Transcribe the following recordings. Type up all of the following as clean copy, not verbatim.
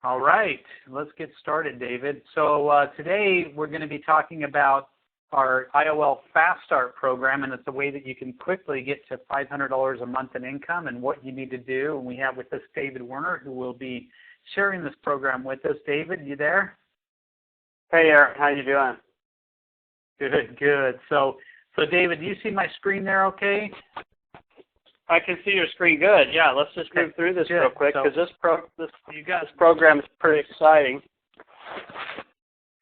All right, let's get started, David. So today we're going to be talking about our IOL Fast Start program, and it's a way that you can quickly get to $500 a month in income and what you need to do. And we have with us David Werner, who will be sharing this program with us. David, you there? Hey, Aaron. How you doing? Good, good. So David, do you see my screen there okay? I can see your screen good. Yeah, let's just move through this real quick because this program is pretty exciting.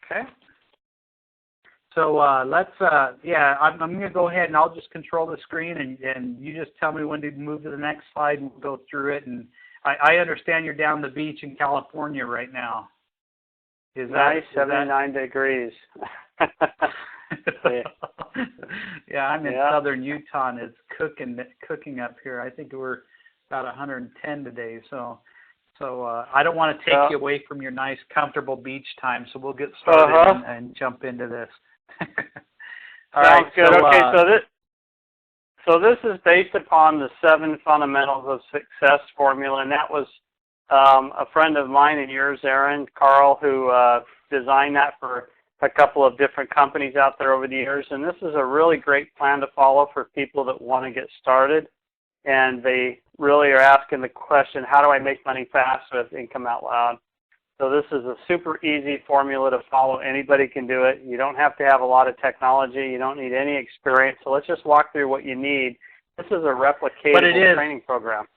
Okay. So let's, I'm going to go ahead and I'll just control the screen and you just tell me when to move to the next slide and we'll go through it. And I understand you're down the beach in California right now. Nice, 79 degrees. Yeah, I'm in southern Utah and it's cooking up here. I think we're about 110 today. So I don't want to take you away from your nice, comfortable beach time. So we'll get started and jump into this. All right. Sounds good. Okay, so this is based upon the 7 fundamentals of success formula, and that was a friend of mine and yours, Aaron, Carl, who designed that for a couple of different companies out there over the years. And this is a really great plan to follow for people that want to get started. And they really are asking the question, how do I make money fast with Income Out Loud? So this is a super easy formula to follow. Anybody can do it. You don't have to have a lot of technology. You don't need any experience. So let's just walk through what you need. This is a replicatable training program.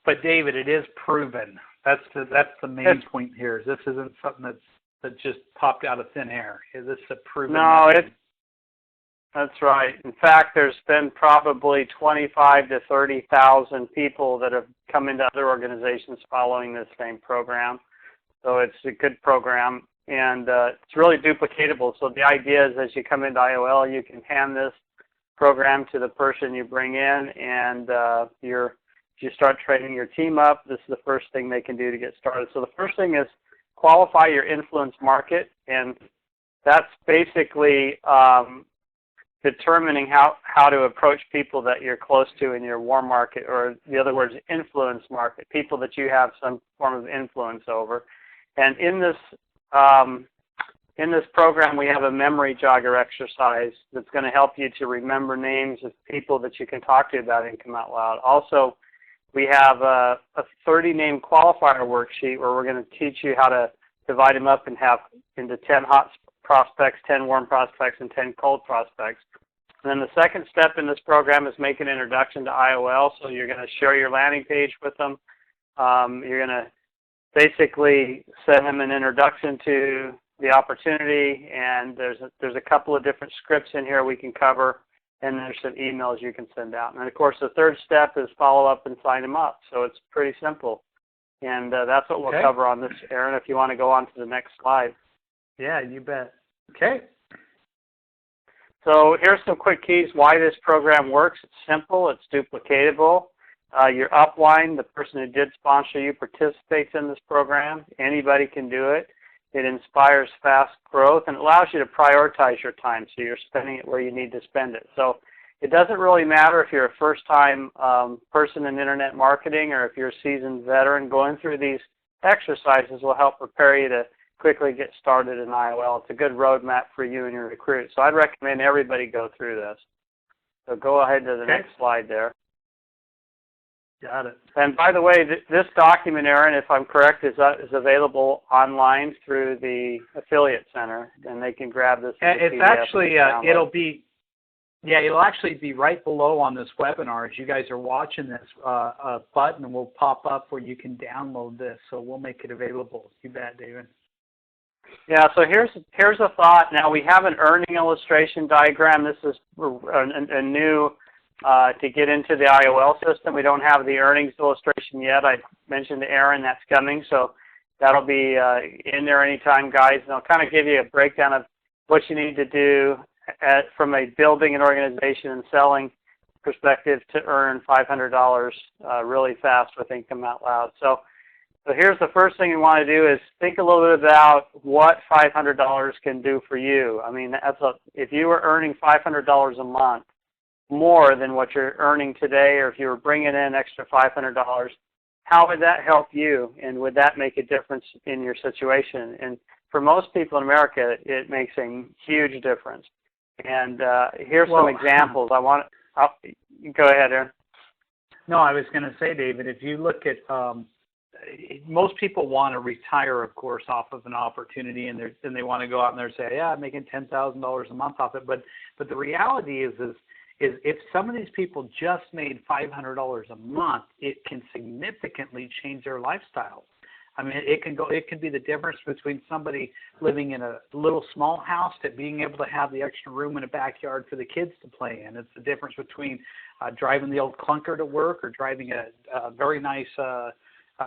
But David, it is proven. That's the main point here. This isn't something that just popped out of thin air. This is a proven. No, that's right. In fact, there's been probably 25 to 30,000 people that have come into other organizations following this same program. So it's a good program, and it's really duplicatable. So the idea is as you come into IOL, you can hand this program to the person you bring in, and you start training your team up. This is the first thing they can do to get started. So the first thing is qualify your influence market, and that's basically determining how to approach people that you're close to in your warm market, or the other words, influence market, people that you have some form of influence over. And in this program, we have a memory jogger exercise that's going to help you to remember names of people that you can talk to about Income Out Loud. Also, we have a 30-name qualifier worksheet where we're going to teach you how to divide them up and have into 10 hot prospects, 10 warm prospects, and 10 cold prospects. And then the second step in this program is make an introduction to IOL. So you're going to share your landing page with them. You're going to basically send them an introduction to the opportunity, and there's a couple of different scripts in here we can cover, and there's some emails you can send out. And of course, the third step is follow up and sign them up. So it's pretty simple. And that's what we'll cover on this, Aaron, if you want to go on to the next slide. Yeah, you bet. Okay. So here's some quick keys why this program works. It's simple. It's duplicatable. Your upline, the person who did sponsor you, participates in this program. Anybody can do it. It inspires fast growth and allows you to prioritize your time, so you're spending it where you need to spend it. So it doesn't really matter if you're a first-time person in internet marketing or if you're a seasoned veteran. Going through these exercises will help prepare you to quickly get started in IOL. It's a good roadmap for you and your recruit. So I'd recommend everybody go through this. So go ahead to the next slide there. Got it. And by the way, this document, Aaron, if I'm correct, is available online through the Affiliate Center, and they can grab this. It's actually it'll actually be right below on this webinar. As you guys are watching this, a button will pop up where you can download this. So we'll make it available. You bet, David. Yeah. So here's a thought. Now we have an earning illustration diagram. This is a new. To get into the IOL system. We don't have the earnings illustration yet. I mentioned to Aaron that's coming, so that'll be in there anytime, guys. And I'll kind of give you a breakdown of what you need to do from a building an organization and selling perspective to earn $500 really fast with Income Out Loud. So here's the first thing you want to do is think a little bit about what $500 can do for you. I mean, if you were earning $500 a month, more than what you're earning today, or if you were bringing in extra $500, how would that help you, and would that make a difference in your situation? And for most people in America, it makes a huge difference. And here's some examples. Go ahead, Aaron. No, I was going to say, David, if you look at most people want to retire, of course, off of an opportunity, and they want to go out and they say, yeah, I'm making $10,000 a month off it. But the reality is if some of these people just made $500 a month, it can significantly change their lifestyle. I mean, it can be the difference between somebody living in a little small house to being able to have the extra room in a backyard for the kids to play in. It's the difference between driving the old clunker to work or driving a very nice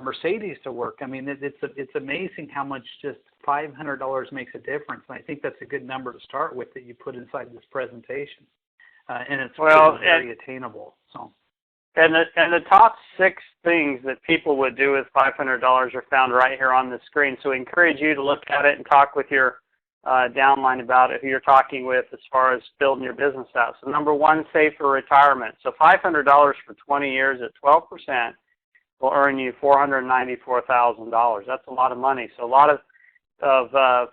Mercedes to work. I mean, it's amazing how much just $500 makes a difference. And I think that's a good number to start with that you put inside this presentation. And it's very attainable. So. And the top 6 things that people would do with $500 are found right here on the screen. So we encourage you to look at it and talk with your downline about it, who you're talking with as far as building your business out. So number 1, save for retirement. So $500 for 20 years at 12% will earn you $494,000. That's a lot of money. So a lot of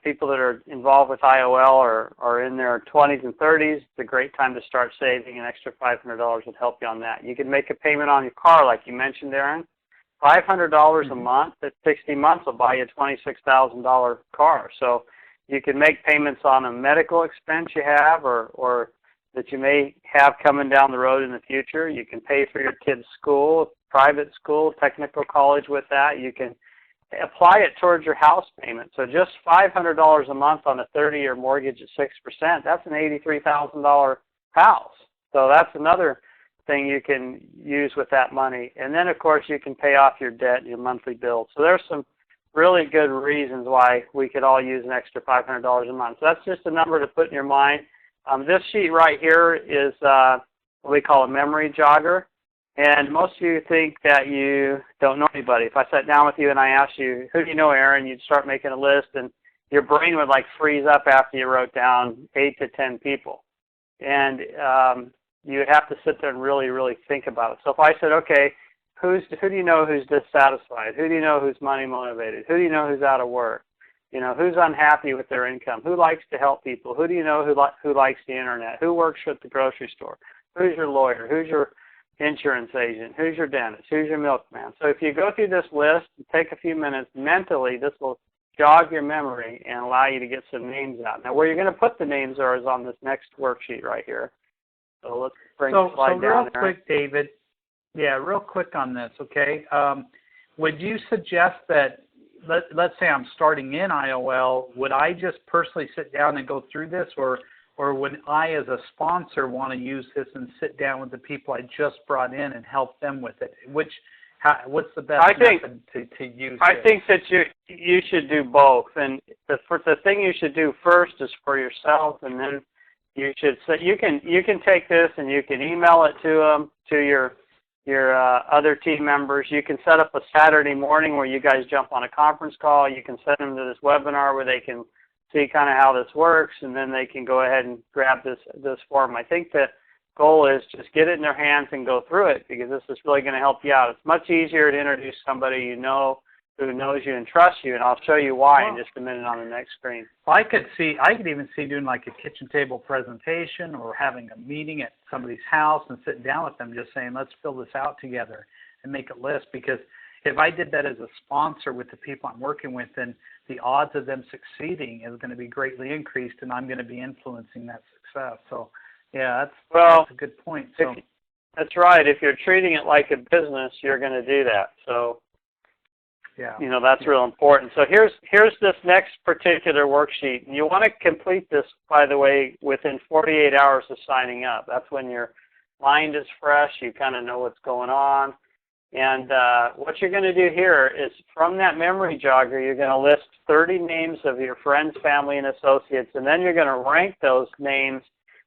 people that are involved with IOL are in their 20s and 30s. It's a great time to start saving. An extra $500 would help you on that. You can make a payment on your car, like you mentioned, Aaron. $500 a month at 60 months will buy you a $26,000 car. So you can make payments on a medical expense you have or that you may have coming down the road in the future. You can pay for your kid's school, private school, technical college with that. You can apply it towards your house payment. So just $500 a month on a 30-year mortgage at 6%, that's an $83,000 house. So that's another thing you can use with that money. And then, of course, you can pay off your debt and your monthly bills. So there's some really good reasons why we could all use an extra $500 a month. So that's just a number to put in your mind. This sheet right here is what we call a memory jogger. And most of you think that you don't know anybody. If I sat down with you and I asked you, who do you know, Aaron, you'd start making a list, and your brain would like freeze up after you wrote down 8 to 10 people. And you would have to sit there and really, really think about it. So if I said, okay, who do you know who's dissatisfied? Who do you know who's money motivated? Who do you know who's out of work? You know, who's unhappy with their income? Who likes to help people? Who do you know who likes the internet? Who works at the grocery store? Who's your lawyer? Who's your insurance agent? Who's your dentist? Who's your milkman? So if you go through this list and take a few minutes mentally, this will jog your memory and allow you to get some names out. Now, where you're going to put the names is on this next worksheet right here. So let's bring the slide down. Real quick, David. Yeah, real quick on this, okay? Would you suggest that, let's say I'm starting in IOL, would I just personally sit down and go through this, or would I, as a sponsor, want to use this and sit down with the people I just brought in and help them with it? What's the best method to use? I think that you should do both. And the thing you should do first is for yourself, and then you should you can take this and you can email it to your other team members. You can set up a Saturday morning where you guys jump on a conference call. You can send them to this webinar where they can see kind of how this works, and then they can go ahead and grab this form. I think the goal is just get it in their hands and go through it, because this is really going to help you out. It's much easier to introduce somebody you know who knows you and trusts you, and I'll show you why in just a minute on the next screen. Well, I could even see doing like a kitchen table presentation or having a meeting at somebody's house and sitting down with them just saying, let's fill this out together and make a list, because if I did that as a sponsor with the people I'm working with, then the odds of them succeeding is going to be greatly increased, and I'm going to be influencing that success. So, yeah, that's a good point. So that's right. If you're treating it like a business, you're going to do that. So, yeah, that's real important. So here's this next particular worksheet. You want to complete this, by the way, within 48 hours of signing up. That's when your mind is fresh. You kind of know what's going on. And what you're going to do here is, from that memory jogger, you're going to list 30 names of your friends, family, and associates, and then you're going to rank those names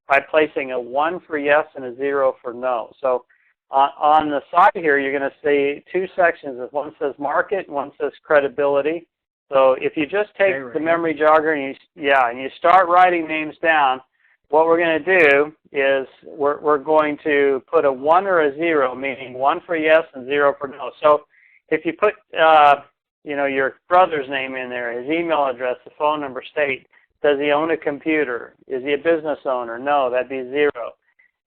by placing a 1 for yes and a 0 for no. So on the side here, you're going to see 2 sections. One says market and one says credibility. So if you just take the memory jogger and you start writing names down, what we're going to do is we're going to put a 1 or a 0, meaning 1 for yes and 0 for no. So if you put, your brother's name in there, his email address, the phone number, state, does he own a computer? Is he a business owner? No, that'd be 0.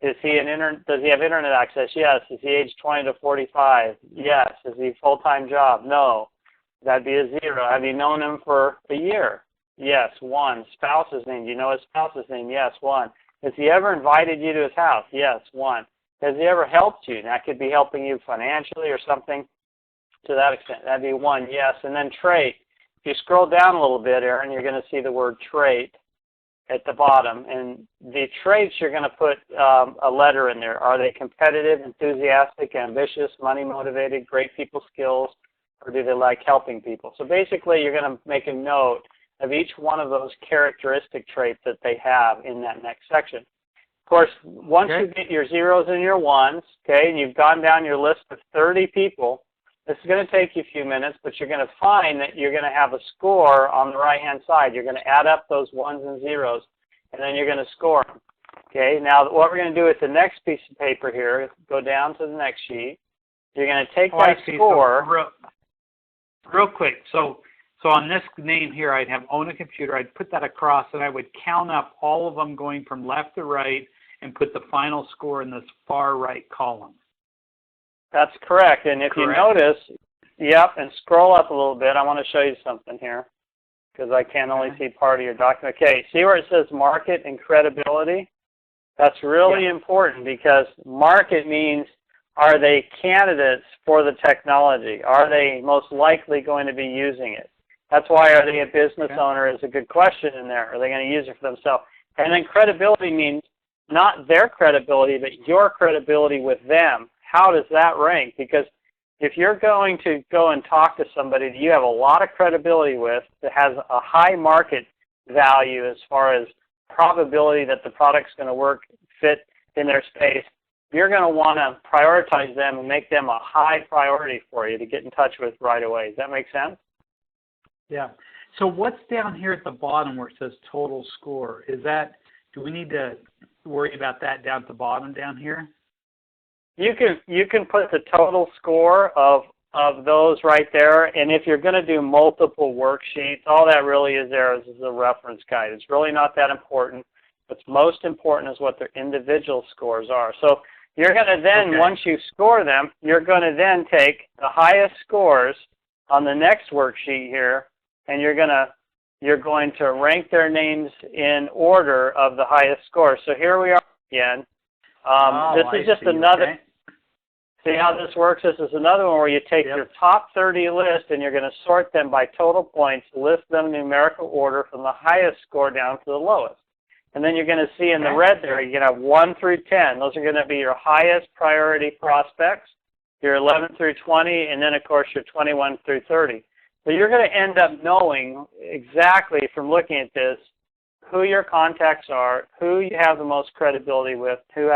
Does he have internet access? Yes. Is he age 20 to 45? Yes. Is he full-time job? No. That'd be a 0. Have you known him for a year? Yes, 1. Spouse's name. Do you know his spouse's name? Yes, 1. Has he ever invited you to his house? Yes, 1. Has he ever helped you? That could be helping you financially or something to that extent. That'd be 1, yes. And then trait. If you scroll down a little bit, Aaron, you're going to see the word trait at the bottom. And the traits, you're going to put a letter in there. Are they competitive, enthusiastic, ambitious, money-motivated, great people skills, or do they like helping people? So basically, you're going to make a note of each one of those characteristic traits that they have in that next section. Of course, once you get your 0s and your 1s, okay, and you've gone down your list of 30 people, this is going to take you a few minutes, but you're going to find that you're going to have a score on the right-hand side. You're going to add up those 1s and 0s, and then you're going to score them. Okay, now what we're going to do with the next piece of paper here, go down to the next sheet. You're going to take that score. So real quick, so on this name here, I'd have own a computer. I'd put that across, and I would count up all of them going from left to right and put the final score in this far right column. That's correct. And if you notice, and scroll up a little bit. I want to show you something here because I can only see part of your document. Okay, see where it says market and credibility? That's really important because market means, are they candidates for the technology? Are they most likely going to be using it? That's why are they a business owner is a good question in there. Are they going to use it for themselves? And then credibility means not their credibility, but your credibility with them. How does that rank? Because if you're going to go and talk to somebody that you have a lot of credibility with that has a high market value as far as probability that the product's going to fit in their space, you're going to want to prioritize them and make them a high priority for you to get in touch with right away. Does that make sense? Yeah. So what's down here at the bottom where it says total score? Do we need to worry about that down at the bottom down here? You can put the total score of those right there, and if you're going to do multiple worksheets, all that really is there is a reference guide. It's really not that important. What's most important is what their individual scores are. So you're going to then, once you score them, you're going to then take the highest scores on the next worksheet here, and you're going to rank their names in order of the highest score. So here we are again. This is just another. Okay. See how this works? This is another one where you take your top 30 list and you're going to sort them by total points, list them in numerical order from the highest score down to the lowest. And then you're going to see in the red there, you're going to have 1 through 10. Those are going to be your highest priority prospects, your 11 through 20, and then, of course, your 21 through 30. So you're going to end up knowing exactly from looking at this who your contacts are, who you have the most credibility with, who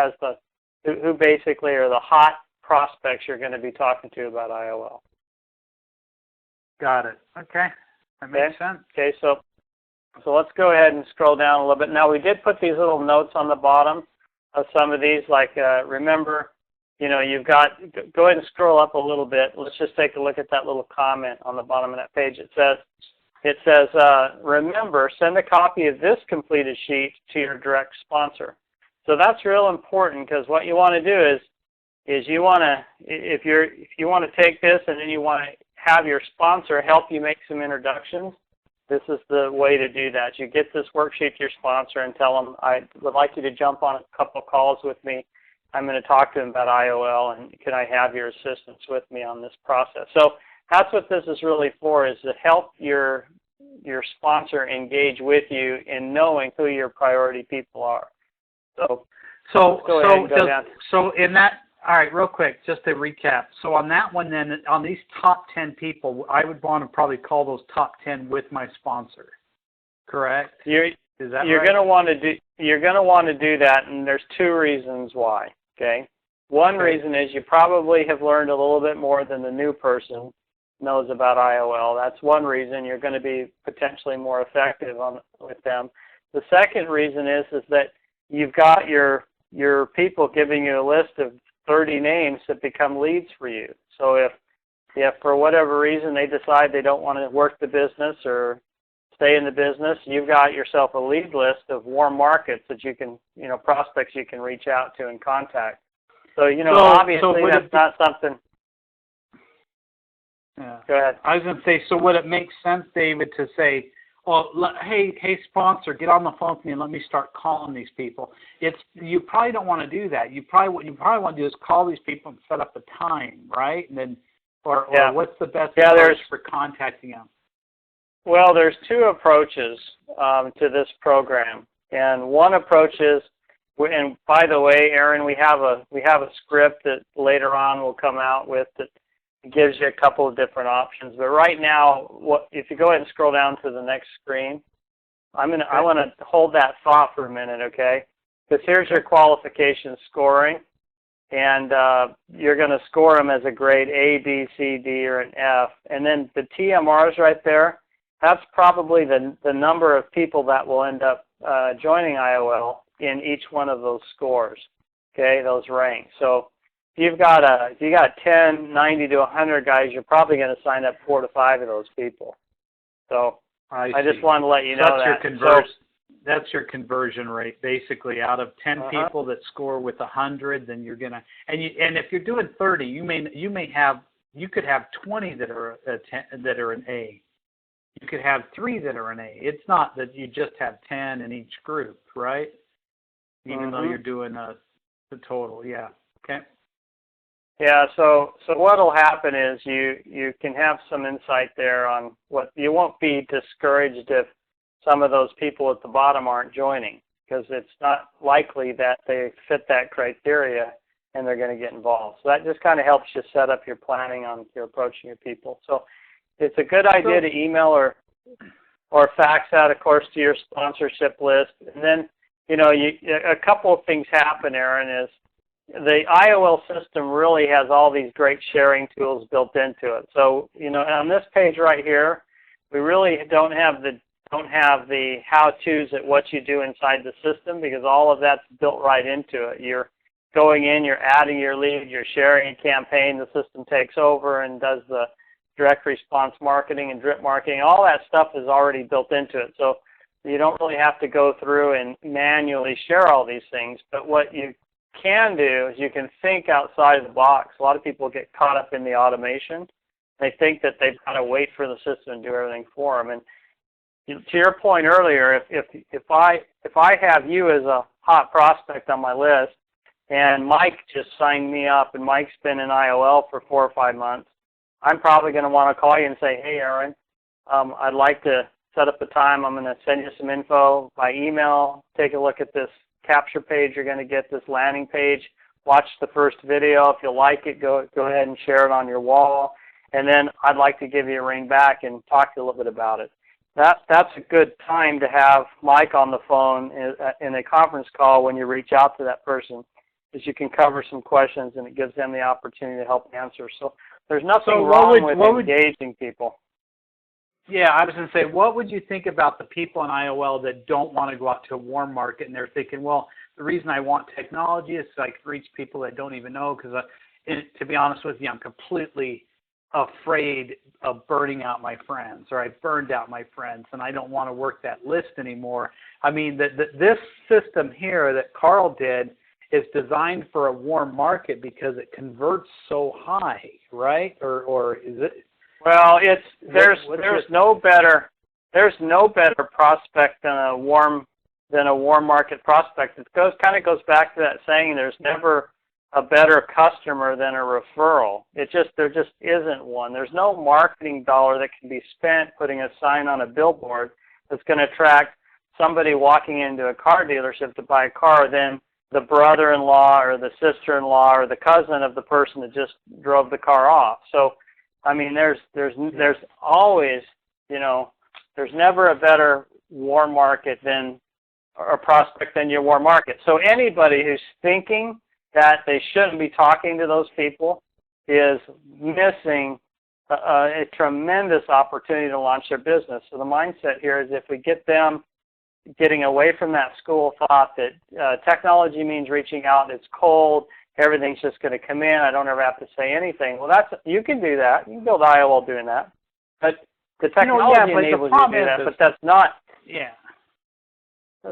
basically are the hot prospects you're going to be talking to about IOL. Got it. Okay. That makes sense. Okay, so let's go ahead and scroll down a little bit. Now, we did put these little notes on the bottom of some of these, like remember, you've got, go ahead and scroll up a little bit. Let's just take a look at that little comment on the bottom of that page. It says, remember, send a copy of this completed sheet to your direct sponsor. So that's real important because what you want to do is you want to, if you want to take this and then you want to have your sponsor help you make some introductions, this is the way to do that. You get this worksheet to your sponsor and tell them, I would like you to jump on a couple of calls with me. I'm going to talk to them about IOL, and can I have your assistance with me on this process? So that's what this is really for, is to help your sponsor engage with you in knowing who your priority people are. So in that, all right, real quick, just to recap. So on that one then, on these top 10 people, I would want to probably call those top 10 with my sponsor, correct? You're going to want to do that, and there's 2 reasons why, okay? One reason is you probably have learned a little bit more than the new person knows about IOL. That's one reason you're going to be potentially more effective with them. The second reason is that you've got your people giving you a list of 30 names that become leads for you. So if if for whatever reason they decide they don't want to work the business or stay in the business, you've got yourself a lead list of warm markets that you can, prospects you can reach out to and contact. So, obviously that's not something. Yeah. Go ahead. I was going to say, so would it make sense, David, to say, well, hey, sponsor, get on the phone with me and let me start calling these people. You probably don't want to do that. What you probably want to do is call these people and set up a time, right? And then, or what's the best approach for contacting them? Well, there's two approaches to this program, and one approach is, and by the way, Aaron, we have a script that later on will come out with that gives you a couple of different options. But right now, if you go ahead and scroll down to the next screen, I want to hold that thought for a minute, okay? Because here's your qualification scoring, and you're going to score them as a grade A, B, C, D, or an F, and then the TMRs right there. That's probably the number of people that will end up joining IOL in each one of those scores, okay, those ranks. So if you got 10, 90 to 100 guys, you're probably going to sign up 4 to 5 of those people. So I just wanted to let you know that's your conversion rate, basically. Out of 10 people that score with 100, then you're gonna and if you're doing 30, you could have 20 that are an A. You could have 3 that are an A. It's not that you just have 10 in each group, right? Even though you're doing the total, yeah. Okay. Yeah, so what will happen is you can have some insight there on what you won't be discouraged if some of those people at the bottom aren't joining, because it's not likely that they fit that criteria and they're going to get involved. So that just kind of helps you set up your planning on your approaching your people. So it's a good idea to email or fax out, of course, to your sponsorship list. And then, a couple of things happen, Aaron, is the IOL system really has all these great sharing tools built into it. So, on this page right here, we really don't have the how-tos at what you do inside the system, because all of that's built right into it. You're going in, you're adding your lead, you're sharing a campaign, the system takes over and does the direct response marketing and drip marketing. All that stuff is already built into it. So you don't really have to go through and manually share all these things. But what you can do is you can think outside the box. A lot of people get caught up in the automation. They think that they've got to wait for the system to do everything for them. And to your point earlier, if I have you as a hot prospect on my list, and Mike just signed me up, and Mike's been in IOL for 4 or 5 months, I'm probably going to want to call you and say, hey, Aaron, I'd like to set up a time. I'm going to send you some info by email. Take a look at this capture page. You're going to get this landing page. Watch the first video. If you like it, go ahead and share it on your wall. And then I'd like to give you a ring back and talk to you a little bit about it. That's a good time to have Mike on the phone in a conference call when you reach out to that person, because you can cover some questions and it gives them the opportunity to help answer. So there's nothing wrong with engaging people. Yeah, I was going to say, what would you think about the people in IOL that don't want to go out to a warm market and they're thinking, well, the reason I want technology is so I can reach people that don't even know, because to be honest with you, I'm completely afraid of burning out my friends, or I've burned out my friends and I don't want to work that list anymore. I mean, this system here that Carl did is designed for a warm market because it converts so high, right? Or is it? Well, there's no better prospect than a warm market prospect. It kind of goes back to that saying, there's never a better customer than a referral. There just isn't one. There's no marketing dollar that can be spent putting a sign on a billboard that's going to attract somebody walking into a car dealership to buy a car than the brother-in-law or the sister-in-law or the cousin of the person that just drove the car off. So, I mean, there's always, there's never a better warm market or prospect than your warm market. So anybody who's thinking that they shouldn't be talking to those people is missing a tremendous opportunity to launch their business. So the mindset here is, if we get them getting away from that school thought that technology means reaching out, it's cold, everything's just going to come in. I don't ever have to say anything. Well, you can do that. You can build IOL doing that. But the technology enables you to do that, but that's not. Yeah.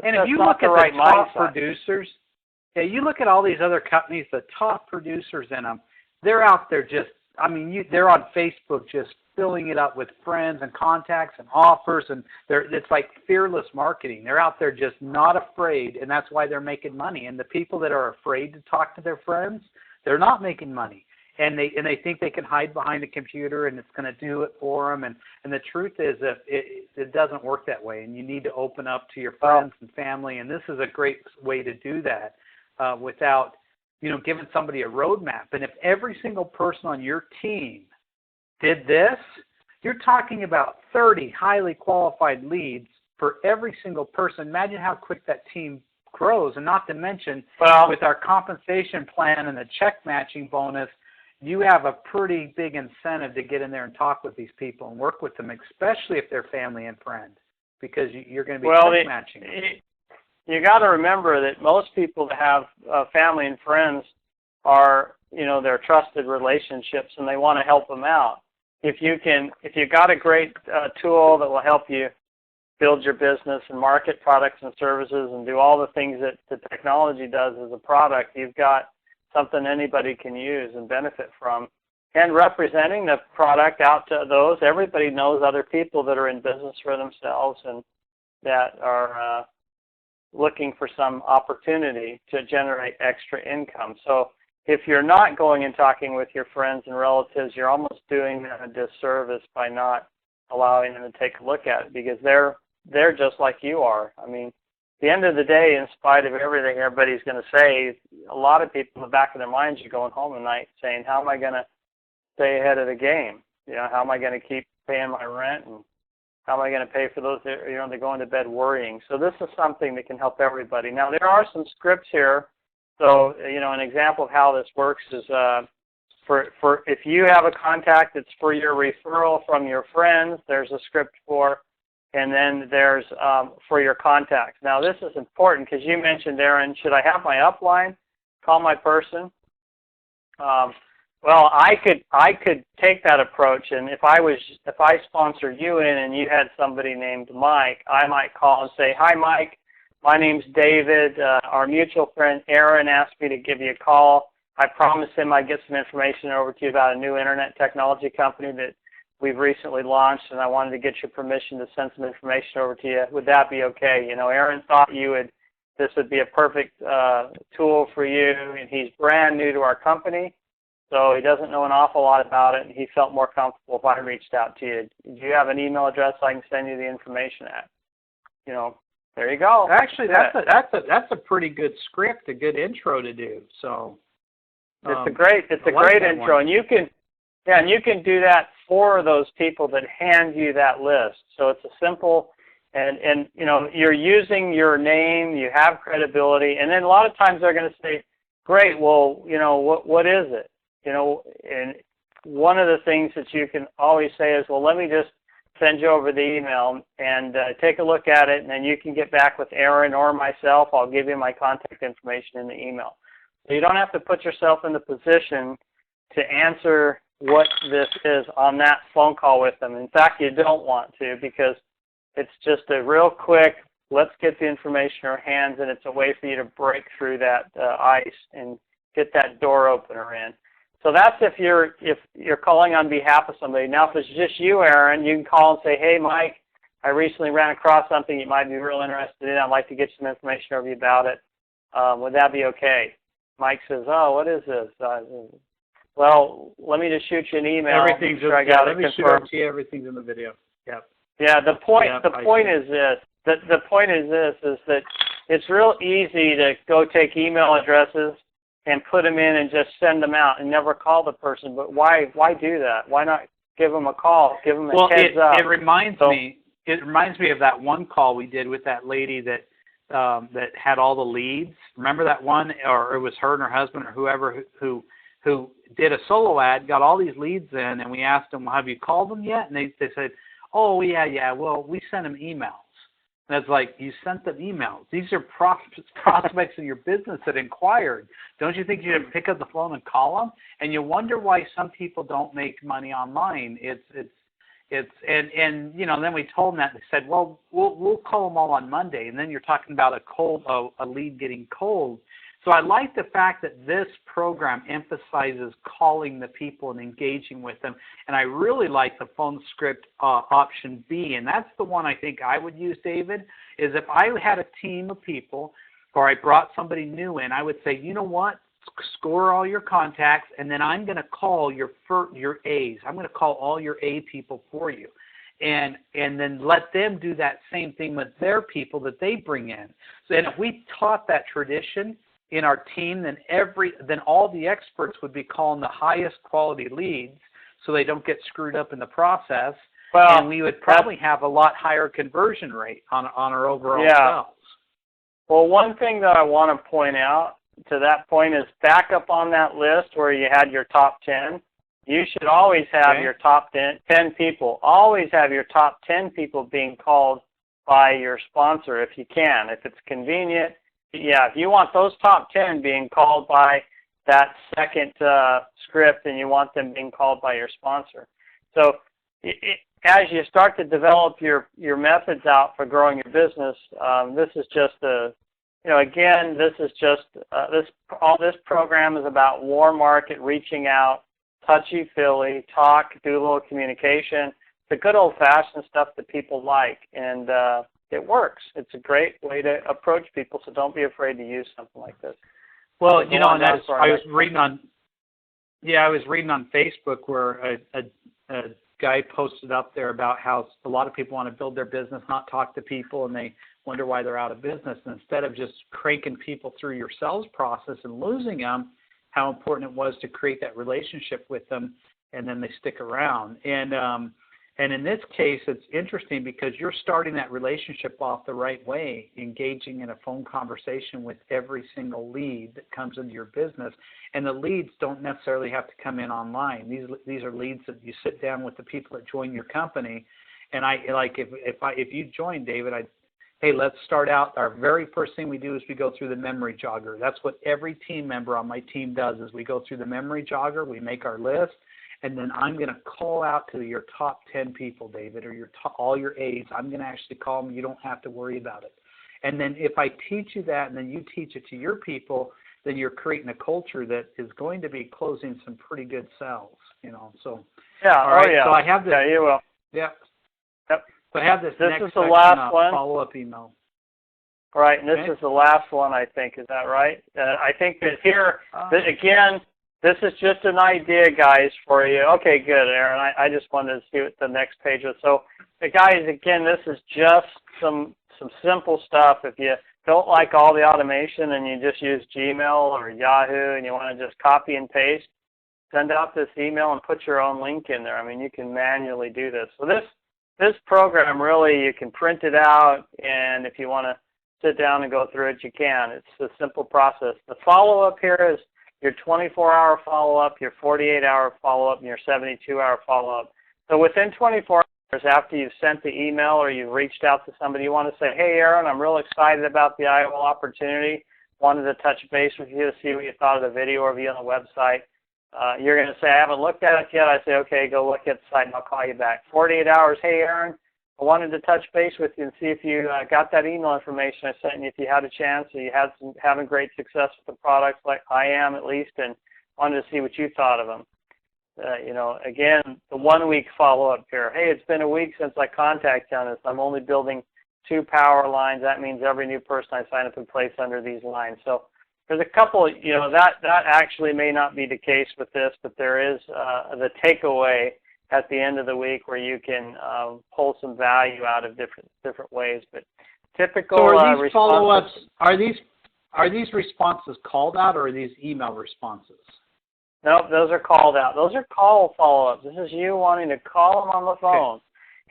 And if you look at the top producers, you look at all these other companies, the top producers in them, they're out there just, they're on Facebook just filling it up with friends and contacts and offers, and it's like fearless marketing. They're out there just not afraid, and that's why they're making money. And the people that are afraid to talk to their friends, they're not making money. And they think they can hide behind a computer and it's going to do it for them. And the truth is that it doesn't work that way, and you need to open up to your friends and family. And this is a great way to do that without, giving somebody a roadmap. And if every single person on your team did this, you're talking about 30 highly qualified leads for every single person. Imagine how quick that team grows. And not to mention, with our compensation plan and the check matching bonus, you have a pretty big incentive to get in there and talk with these people and work with them, especially if they're family and friends, because you're going to be check matching. You got to remember that most people that have family and friends are, their trusted relationships, and they want to help them out. If you've got a great tool that will help you build your business and market products and services and do all the things that the technology does as a product, you've got something anybody can use and benefit from. And representing the product out to those, everybody knows other people that are in business for themselves and that are looking for some opportunity to generate extra income. So if you're not going and talking with your friends and relatives, you're almost doing them a disservice by not allowing them to take a look at it, because they're just like you are. At the end of the day, in spite of everything everybody's going to say, a lot of people in the back of their minds are going home at night saying, how am I going to stay ahead of the game? How am I going to keep paying my rent, and how am I going to pay for those that, they're going to bed worrying? So this is something that can help everybody. Now, there are some scripts here. So, an example of how this works is for if you have a contact that's for your referral from your friends, there's a script for, and then there's for your contacts. Now, this is important because you mentioned, Aaron, should I have my upline call my person? Well, I could take that approach, and if I sponsored you in and you had somebody named Mike, I might call and say, hi, Mike. My name's David. Our mutual friend Aaron asked me to give you a call. I promised him I'd get some information over to you about a new internet technology company that we've recently launched, and I wanted to get your permission to send some information over to you. Would that be okay? Aaron thought this would be a perfect tool for you, and he's brand new to our company, so he doesn't know an awful lot about it, and he felt more comfortable if I reached out to you. Do you have an email address I can send you the information at? There you go. Actually, that's a pretty good script, a good intro to do. So it's a great intro, and you can do that for those people that hand you that list. So it's a simple, and you're using your name, you have credibility, and then a lot of times they're going to say, great, well, what is it? And one of the things that you can always say is, well, let me just send you over the email and take a look at it, and then you can get back with Aaron or myself. I'll give you my contact information in the email. So you don't have to put yourself in the position to answer what this is on that phone call with them. In fact, you don't want to, because it's just a real quick, let's get the information in our hands, and it's a way for you to break through that ice and get that door opener in. So that's if you're calling on behalf of somebody. Now, if it's just you, Aaron, you can call and say, hey, Mike, I recently ran across something you might be real interested in. I'd like to get some information over you about it. Would that be okay? Mike says, oh, what is this? Well, let me just shoot you an email. Let me shoot it to you. Everything's in the video. Yep. Yeah, the point is this. The point is that it's real easy to go take email addresses and put them in and just send them out and never call the person. But why do that? Why not give them a call? Give them a heads up. It reminds me of that one call we did with that lady that had all the leads. Remember that one, or it was her and her husband or whoever who did a solo ad, got all these leads in, and we asked them, well, have you called them yet? And they said, oh, yeah, well, we sent them emails. And it's like, you sent them emails. These are prospects in your business that inquired. Don't you think you should pick up the phone and call them? And you wonder why some people don't make money online. And you know, then we told them that, and they said, well, we'll call them all on Monday. And then you're talking about a lead getting cold. So I like the fact that this program emphasizes calling the people and engaging with them. And I really like the phone script option B. And that's the one I think I would use, David, is if I had a team of people or I brought somebody new in, I would say, you know what, score all your contacts, and then I'm going to call your A's. I'm going to call all your A people for you. And then let them do that same thing with their people that they bring in. So, and if we taught that tradition in our team, then all the experts would be calling the highest quality leads so they don't get screwed up in the process. Well, and we would probably have a lot higher conversion rate on our overall sales. Well, one thing that I want to point out to that point is back up on that list where you had your top 10. You should always have your top 10 people. Always have your top 10 people being called by your sponsor if you can. If it's convenient, if you want those top 10 being called by that second script, and you want them being called by your sponsor. So as you start to develop your methods out for growing your business, this is just again, this is just all this program is about warm market, reaching out, touchy-feely, talk, do a little communication. The good old-fashioned stuff that people like, and it works. It's a great way to approach people, so don't be afraid to use something like this. Well, you know, and I was reading on Facebook where a guy posted up there about how a lot of people want to build their business, not talk to people, and they wonder why they're out of business. And instead of just cranking people through your sales process and losing them, how important it was to create that relationship with them, and then they stick around. And in this case, it's interesting because you're starting that relationship off the right way, engaging in a phone conversation with every single lead that comes into your business. And the leads don't necessarily have to come in online. These are leads that you sit down with the people that join your company. And if you join, David, hey, let's start out. Our very first thing we do is we go through the memory jogger. That's what every team member on my team does, is we go through the memory jogger, we make our list, and then I'm going to call out to your top 10 people, David, or all your A's. I'm going to actually call them. You don't have to worry about it. And then if I teach you that and then you teach it to your people, then you're creating a culture that is going to be closing some pretty good sales, you know. So, all right. So I have this. Yeah, you will. Yeah. Yep. So I have this This next is the last one. Follow-up email. All right, and this is the last one, I think. Is that right? I think that here, again, this is just an idea, guys, for you. Okay, good, Aaron. I just wanted to see what the next page was. So, guys, again, this is just some simple stuff. If you don't like all the automation and you just use Gmail or Yahoo and you want to just copy and paste, send out this email and put your own link in there. I mean, you can manually do this. So this program, really, you can print it out, and if you want to sit down and go through it, you can. It's a simple process. The follow-up here is your 24-hour follow-up, your 48-hour follow-up, and your 72-hour follow-up. So within 24 hours after you've sent the email or you've reached out to somebody, you want to say, hey, Aaron, I'm real excited about the IOL opportunity. Wanted to touch base with you to see what you thought of the video or view on the website. You're going to say, I haven't looked at it yet. I say, okay, go look at the site and I'll call you back. 48 hours, hey, Aaron, I wanted to touch base with you and see if you got that email information I sent you, if you had a chance, or you had having great success with the products, like I am at least, and wanted to see what you thought of them. Again, the 1 week follow-up here. Hey, it's been a week since I contacted you on this. I'm only building 2 power lines. That means every new person I sign up and place under these lines. So there's a couple, that actually may not be the case with this, but there is the takeaway at the end of the week where you can pull some value out of different ways. But typical are these follow-ups, are these responses called out, or are these email responses? Nope, those are called out. Those are call follow-ups. This is you wanting to call them on the phone.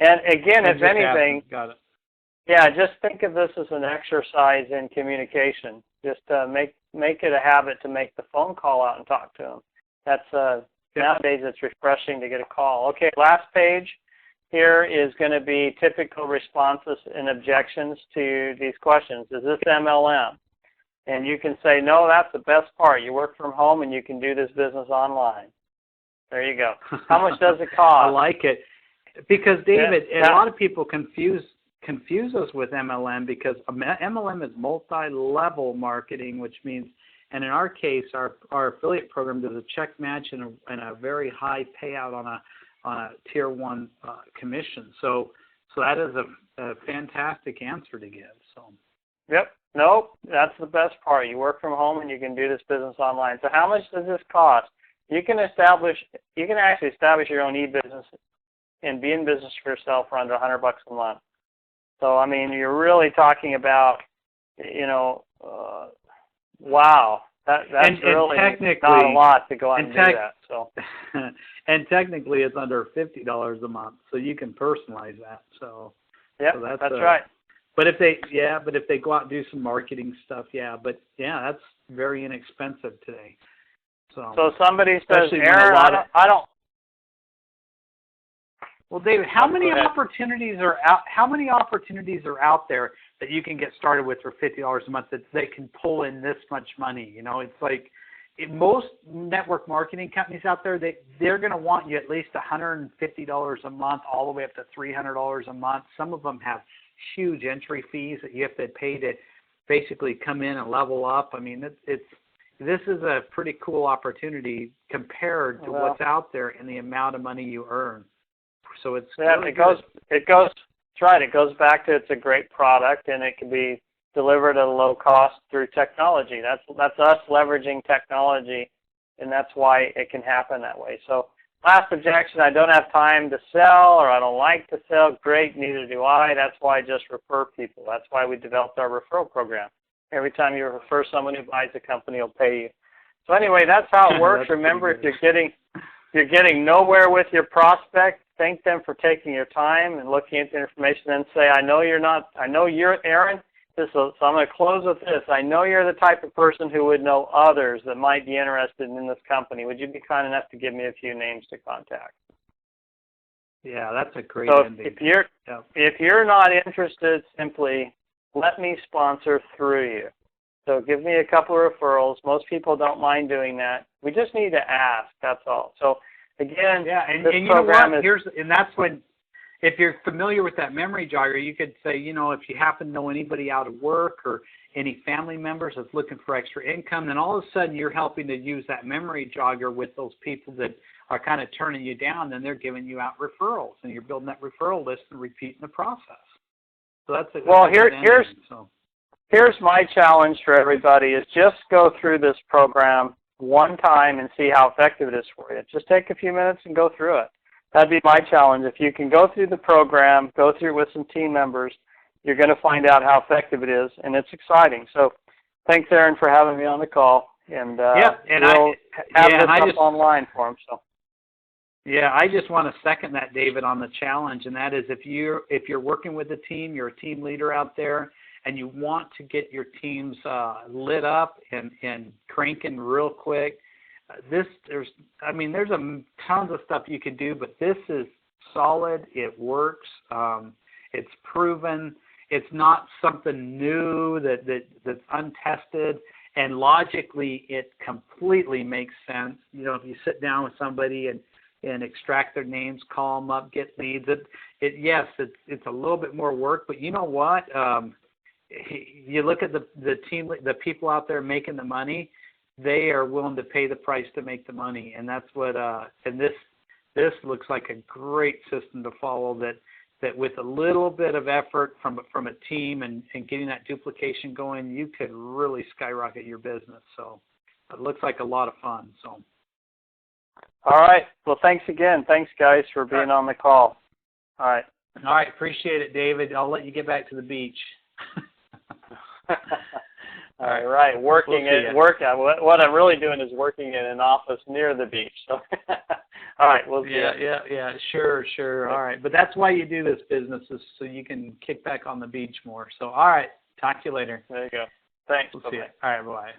Okay. And again, if anything, got it. Yeah, just think of this as an exercise in communication. Just make it a habit to make the phone call out and talk to them. That's nowadays it's refreshing to get a call. Okay, last page here is going to be typical responses and objections to these questions. Is this MLM? And you can say, no, that's the best part. You work from home and you can do this business online. There you go. How much does it cost? I like it. Because, David, a lot of people confuse us with MLM because MLM is multi-level marketing, which means, and in our case, our affiliate program does a check match and a very high payout on a tier 1 commission. So that is a fantastic answer to give. So. Yep. Nope. That's the best part. You work from home and you can do this business online. So how much does this cost? You can actually establish your own e-business and be in business for yourself for under $100 a month. So I mean, you're really talking about, wow, that's really not a lot to go out and do that. So, and technically, it's under $50 a month, so you can personalize that. So, yeah, so that's right. But if they go out and do some marketing stuff, that's very inexpensive today. So somebody says, Aaron, I don't. Well, David, how many opportunities are out? How many opportunities are out there that you can get started with for $50 a month that they can pull in this much money? It's like most network marketing companies out there, they're going to want you at least $150 a month, all the way up to $300 a month. Some of them have huge entry fees that you have to pay to basically come in and level up. I mean, this is a pretty cool opportunity compared to what's out there and the amount of money you earn. So it's really it goes back to it's a great product and it can be delivered at a low cost through technology. That's us leveraging technology, and that's why it can happen that way. So last objection, I don't have time to sell or I don't like to sell. Great, neither do I. That's why I just refer people. That's why we developed our referral program. Every time you refer someone who buys a company, will pay you. So anyway, that's how it works. Remember, if you're getting nowhere with your prospect, thank them for taking your time and looking at the information, and say, I know you're Aaron. So I'm going to close with this. I know you're the type of person who would know others that might be interested in this company. Would you be kind enough to give me a few names to contact? Yeah, that's a great ending. If you're not interested, simply let me sponsor through you. So give me a couple of referrals. Most people don't mind doing that. We just need to ask. That's all. So again, and you know what? That's when, if you're familiar with that memory jogger, you could say, if you happen to know anybody out of work or any family members that's looking for extra income, then all of a sudden you're helping to use that memory jogger with those people that are kind of turning you down, then they're giving you out referrals, and you're building that referral list and repeating the process. So here's my challenge for everybody is just go through this program one time and see how effective it is for you. Just take a few minutes and go through it. That'd be my challenge. If you can go through the program, go through it with some team members, you're going to find out how effective it is, and it's exciting. So thanks, Aaron, for having me on the call. And we'll have this up online for them. So. Yeah, I just want to second that, David, on the challenge, and that is if you're working with a team, you're a team leader out there, and you want to get your teams lit up and cranking real quick, there's tons of stuff you can do, but this is solid. It works. It's proven. It's not something new that's untested, and logically it completely makes sense. If you sit down with somebody and extract their names, call them up, get leads. It's a little bit more work, but you know what? You look at the team, the people out there making the money. They are willing to pay the price to make the money, and that's what. And this looks like a great system to follow. That with a little bit of effort from a team and getting that duplication going, you could really skyrocket your business. So it looks like a lot of fun. So. All right. Well, thanks again. Thanks, guys, for being on the call. All right. All right. Appreciate it, David. I'll let you get back to the beach. All right. What I'm really doing is working in an office near the beach. So, all right. We'll see you. Yeah. Sure. All right. But that's why you do this business, is so you can kick back on the beach more. So, all right. Talk to you later. There you go. Thanks. We'll see you. All right. Bye.